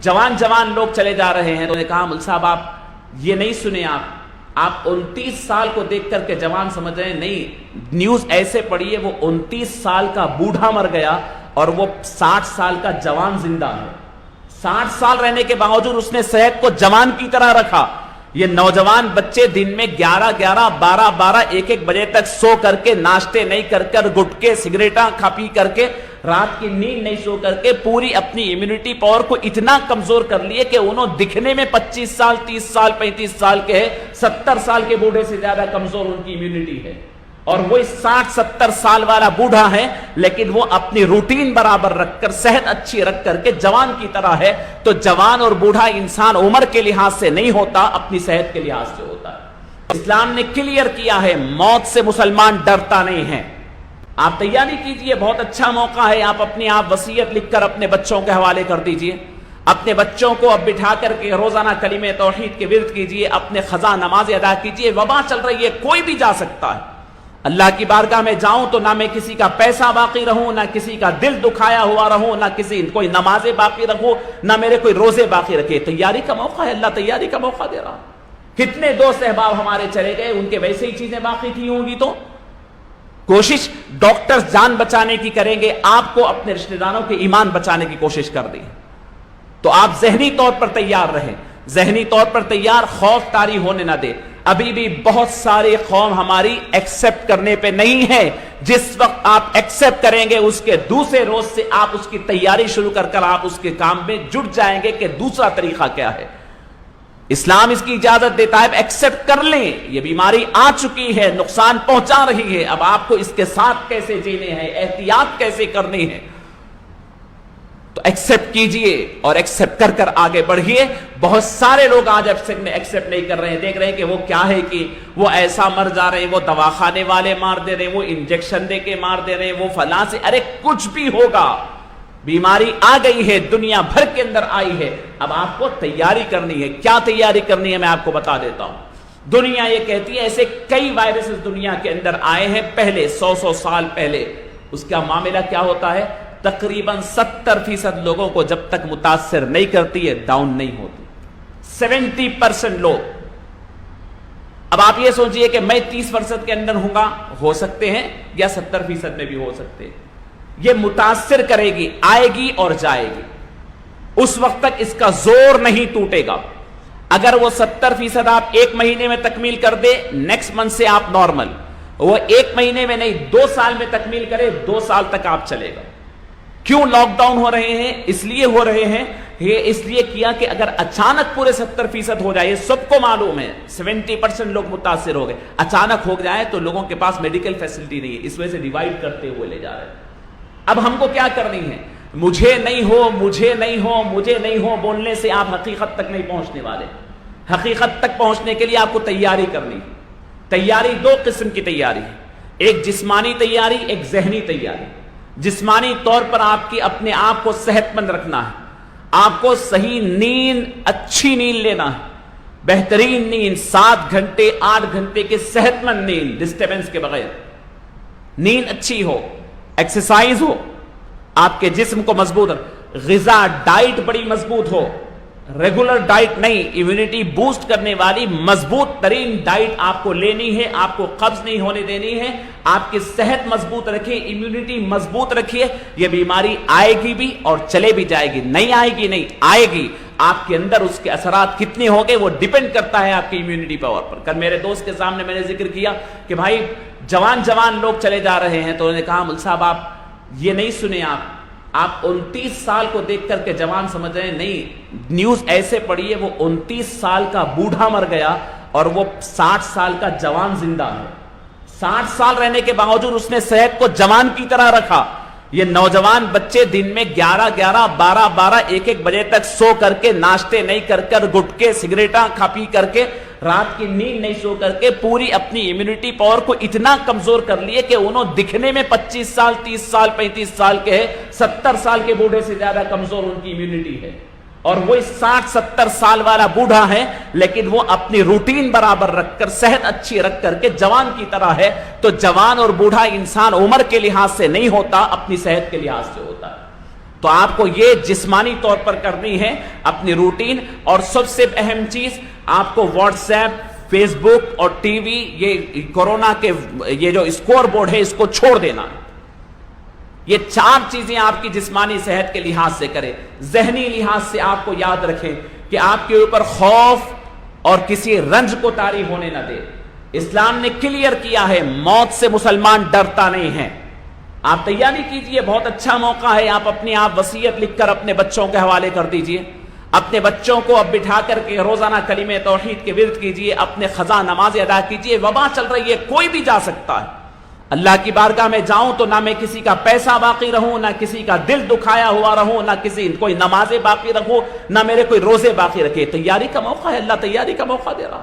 جوان لوگ چلے جا رہے ہیں. تو نے کہا مل صاحب آپ یہ نہیں سنے, آپ 29 سال کو دیکھ کر کے جوان سمجھ رہے ہیں, نہیں, نیوز ایسے پڑھی ہے وہ 29 سال کا بوڑھا مر گیا اور وہ 60 سال کا جوان زندہ ہے. 60 سال رہنے کے باوجود اس نے صحت کو جوان کی طرح رکھا. یہ نوجوان بچے دن میں 11 12 1 بجے تک سو کر کے, ناشتے نہیں کر گٹکے سگریٹاں کھا پی کر کے, رات کی نیند نہیں سو کر کے پوری اپنی امیونٹی پاور کو اتنا کمزور کر لیے کہ انہوں دکھنے میں 25 سال 30 سال 35 سال کے ہیں, 70 سال کے بوڑھے سے زیادہ کمزور ان کی امیونٹی ہے. اور وہ 60-70 سال والا بوڑھا ہے لیکن وہ اپنی روٹین برابر رکھ کر, صحت اچھی رکھ کر کے جوان کی طرح ہے. تو جوان اور بوڑھا انسان عمر کے لحاظ سے نہیں ہوتا, اپنی صحت کے لحاظ سے ہوتا ہے. اسلام نے کلیئر کیا ہے, موت سے مسلمان ڈرتا نہیں ہے. آپ تیاری کیجئے, بہت اچھا موقع ہے. آپ اپنی وصیت لکھ کر اپنے بچوں کے حوالے کر دیجئے. اپنے بچوں کو اب بٹھا کر کے روزانہ کلمہ توحید کے ورد کیجئے, اپنے قضا نماز ادا کیجئے. وبا چل رہی ہے, کوئی بھی جا سکتا ہے. اللہ کی بارگاہ میں جاؤں تو نہ میں کسی کا پیسہ باقی رہوں, نہ کسی کا دل دکھایا ہوا رہوں, نہ کوئی نمازیں باقی رکھوں, نہ میرے کوئی روزے باقی رکھے. تیاری کا موقع ہے, اللہ تیاری کا موقع دے رہا. کتنے دوست احباب ہمارے چلے گئے, ان کے ویسے ہی چیزیں باقی تھی ہوں گی. تو کوشش ڈاکٹرز جان بچانے کی کریں گے, آپ کو اپنے رشتہ داروں کے ایمان بچانے کی کوشش کر دی. تو آپ ذہنی طور پر تیار رہیں, ذہنی طور پر تیار, خوف طاری ہونے نہ دے. ابھی بھی بہت سارے قوم ہماری ایکسپٹ کرنے پہ نہیں ہے. جس وقت آپ ایکسپٹ کریں گے اس کے دوسرے روز سے آپ اس کی تیاری شروع کر آپ اس کے کام میں جٹ جائیں گے کہ دوسرا طریقہ کیا ہے. اسلام اس کی اجازت دیتا ہے, ایکسپٹ کر لیں, یہ بیماری آ چکی ہے, نقصان پہنچا رہی ہے, اب آپ کو اس کے ساتھ کیسے جینے ہیں, احتیاط کیسے کرنی ہے. تو ایکسپٹ کیجئے اور ایکسپٹ کر آگے بڑھئے. بہت سارے لوگ آج ایکسپٹ نہیں کر رہے ہیں, دیکھ رہے ہیں کہ وہ کیا ہے, کہ وہ ایسا مر جا رہے ہیں, وہ دواخانے والے مار دے رہے ہیں, وہ انجیکشن دے کے مار دے رہے ہیں, وہ فلاں سے. ارے کچھ بھی ہوگا, بیماری آ گئی ہے, دنیا بھر کے اندر آئی ہے. اب آپ کو تیاری کرنی ہے. کیا تیاری کرنی ہے میں آپ کو بتا دیتا ہوں. دنیا یہ کہتی ہے ایسے کئی وائرسز دنیا کے اندر آئے ہیں پہلے, 100 سال پہلے. اس کا معاملہ کیا ہوتا ہے, تقریباً 70% لوگوں کو جب تک متاثر نہیں کرتی ہے ڈاؤن نہیں ہوتی. 70% لوگ. اب آپ یہ سوچئے کہ میں 30% کے اندر ہوں گا, ہو سکتے ہیں, یا 70% میں بھی ہو سکتے ہیں. یہ متاثر کرے گی, آئے گی اور جائے گی. اس وقت تک اس کا زور نہیں ٹوٹے گا. اگر وہ 70% آپ 1 مہینے میں تکمیل کر دے, نیکسٹ منتھ سے آپ نارمل. وہ 1 مہینے میں نہیں, 2 سال میں تکمیل کرے, 2 سال تک آپ چلے گا. کیوں لاک ڈاؤن ہو رہے ہیں؟ اس لیے ہو رہے ہیں, یہ اس لیے کیا کہ اگر اچانک پورے 70% ہو جائے, سب کو معلوم ہے 70% لوگ متاثر ہو گئے, اچانک ہو جائے تو لوگوں کے پاس میڈیکل فیسلٹی نہیں ہے, اس وجہ سے ڈیوائیڈ کرتے ہوئے لے جا رہے ہیں. اب ہم کو کیا کرنی ہے, مجھے نہیں ہو, مجھے نہیں ہو, مجھے نہیں ہو بولنے سے آپ حقیقت تک نہیں پہنچنے والے. حقیقت تک پہنچنے کے لیے آپ کو تیاری کرنی ہے. تیاری 2 قسم کی تیاری ہے, ایک جسمانی تیاری, ایک ذہنی تیاری. جسمانی طور پر آپ کی اپنے آپ کو صحت مند رکھنا ہے, آپ کو صحیح نیند, اچھی نیند لینا ہے, بہترین نیند, 7 گھنٹے 8 گھنٹے کے صحت مند نیند, ڈسٹربنس کے بغیر نیند اچھی ہو, ایکسرسائز ہو, آپ کے جسم کو مضبوط, غذا ڈائٹ بڑی مضبوط ہو, ریگولر ڈائٹ نہیں, ایمیونٹی بوسٹ کرنے والی مضبوط ترین ڈائٹ آپ کو لینی ہے. آپ کو قبض نہیں ہونے دینی ہے, آپ کی صحت مضبوط رکھیں, ایمیونٹی مضبوط رکھیے. یہ بیماری آئے گی بھی اور چلے بھی جائے گی, نہیں آئے گی نہیں, آئے گی. آپ کے اندر اس کے اثرات کتنے ہوں گے وہ ڈیپینڈ کرتا ہے آپ کی امیونٹی پاور پر. کل میرے دوست کے سامنے میں نے ذکر کیا کہ بھائی جوان لوگ چلے جا رہے ہیں. تو انہوں نے کہا مل صاحب آپ یہ نہیں سنے, آپ 29 سال کو دیکھ کر کے جوان سمجھ رہے ہیں, نہیں, نیوز ایسے پڑھی ہے وہ 29 سال کا بوڑھا مر گیا اور وہ 60 سال کا جوان زندہ ہے. 60 سال رہنے کے باوجود اس نے صحت کو جوان کی طرح رکھا. یہ نوجوان بچے دن میں 11 12 1 بجے تک سو کر کے, ناشتے نہیں کر گٹکے سگریٹاں کھا پی کر کے, رات کی نیند نہیں سو کر کے پوری اپنی امیونٹی پاور کو اتنا کمزور کر لیے کہ انہوں دکھنے میں 25 سال 30 سال 35 سال کے ہیں, 70 سال کے بوڑھے سے زیادہ کمزور ان کی امیونٹی ہے. اور وہ 60-70 سال والا بوڑھا ہے لیکن وہ اپنی روٹین برابر رکھ کر, صحت اچھی رکھ کر کے جوان کی طرح ہے. تو جوان اور بوڑھا انسان عمر کے لحاظ سے نہیں ہوتا, اپنی صحت کے لحاظ سے ہوتا ہے. تو آپ کو یہ جسمانی طور پر کرنی ہے اپنی روٹین. اور سب سے اہم چیز آپ کو واٹس ایپ، فیس بک اور ٹی وی، یہ کورونا کے یہ جو اسکور بورڈ ہے اس کو چھوڑ دینا. یہ 4 چیزیں آپ کی جسمانی صحت کے لحاظ سے کریں. ذہنی لحاظ سے آپ کو یاد رکھیں کہ آپ کے اوپر خوف اور کسی رنج کو طاری ہونے نہ دے. اسلام نے کلیئر کیا ہے موت سے مسلمان ڈرتا نہیں ہے. آپ تیاری کیجئے، بہت اچھا موقع ہے. آپ اپنی وصیت لکھ کر اپنے بچوں کے حوالے کر دیجئے. اپنے بچوں کو اب بٹھا کر کے روزانہ کلمہ توحید کے ورد کیجئے، اپنے قضا نماز ادا کیجئے. وبا چل رہی ہے، کوئی بھی جا سکتا ہے. اللہ کی بارگاہ میں جاؤں تو نہ میں کسی کا پیسہ باقی رہوں، نہ کسی کا دل دکھایا ہوا رہوں، نہ کوئی نمازیں باقی رکھوں، نہ میرے کوئی روزے باقی رکھے. تیاری کا موقع ہے، اللہ تیاری کا موقع دے رہا.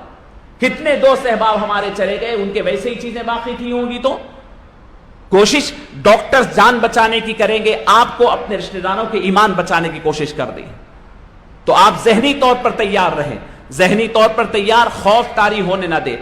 کتنے دوست احباب ہمارے چلے گئے، ان کے ویسے ہی چیزیں باقی تھی ہوں گی. تو کوشش ڈاکٹرز جان بچانے کی کریں گے، آپ کو اپنے رشتہ داروں کے ایمان بچانے کی کوشش کر دی. تو آپ ذہنی طور پر تیار رہیں، ذہنی طور پر تیار، خوف طاری ہونے نہ دے.